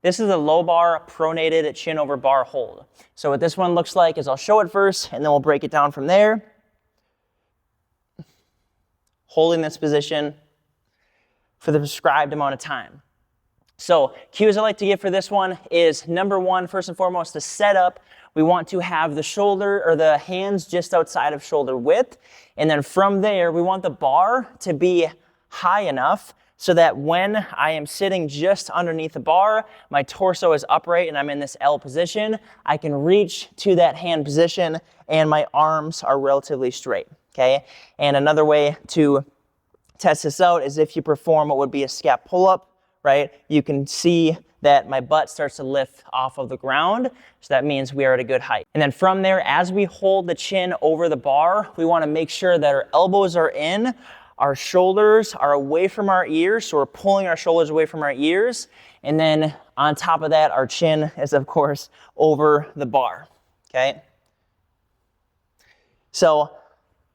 This is a low bar pronated chin over bar hold. So what this one looks like is I'll show it first and then we'll break it down from there. Holding this position for the prescribed amount of time. So cues I like to give for this one is number one, first and foremost, the setup. We want to have the shoulder or the hands just outside of shoulder width. And then from there, we want the bar to be high enough so that when I am sitting just underneath the bar, my torso is upright and I'm in this L position, I can reach to that hand position and my arms are relatively straight, okay? And another way to test this out is if you perform what would be a scap pull-up, right? You can see that my butt starts to lift off of the ground, so that means we are at a good height. And then from there, as we hold the chin over the bar, we wanna make sure that our elbows are in, our shoulders are away from our ears, so we're pulling our shoulders away from our ears. And then on top of that, our chin is, of course, over the bar, okay? So a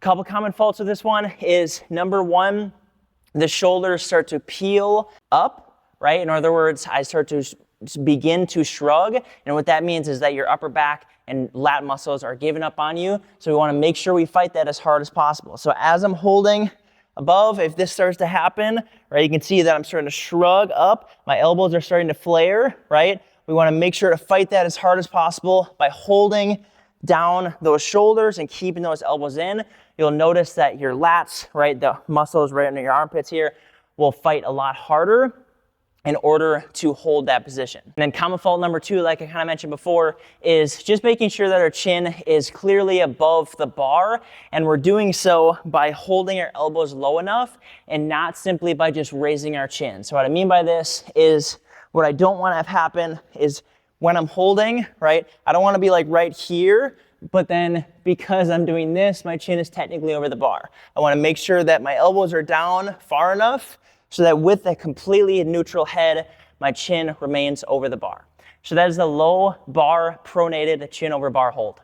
couple common faults with this one is, number one, the shoulders start to peel up, right? In other words, I start to begin to shrug. And what that means is that your upper back and lat muscles are giving up on you. So we wanna make sure we fight that as hard as possible. So as I'm holding above, if this starts to happen, right, you can see that I'm starting to shrug up. My elbows are starting to flare, right? We wanna make sure to fight that as hard as possible by holding down those shoulders and keeping those elbows in. You'll notice that your lats, right, the muscles right under your armpits here, will fight a lot harder in order to hold that position. And then common fault number two, like I kind of mentioned before, is just making sure that our chin is clearly above the bar, and we're doing so by holding our elbows low enough and not simply by just raising our chin. So what I mean by this is, what I don't want to have happen is when I'm holding, right, I don't want to be like right here, but then because I'm doing this, my chin is technically over the bar. I want to make sure that my elbows are down far enough so that with a completely neutral head, my chin remains over the bar. So that is the low bar pronated chin over bar hold.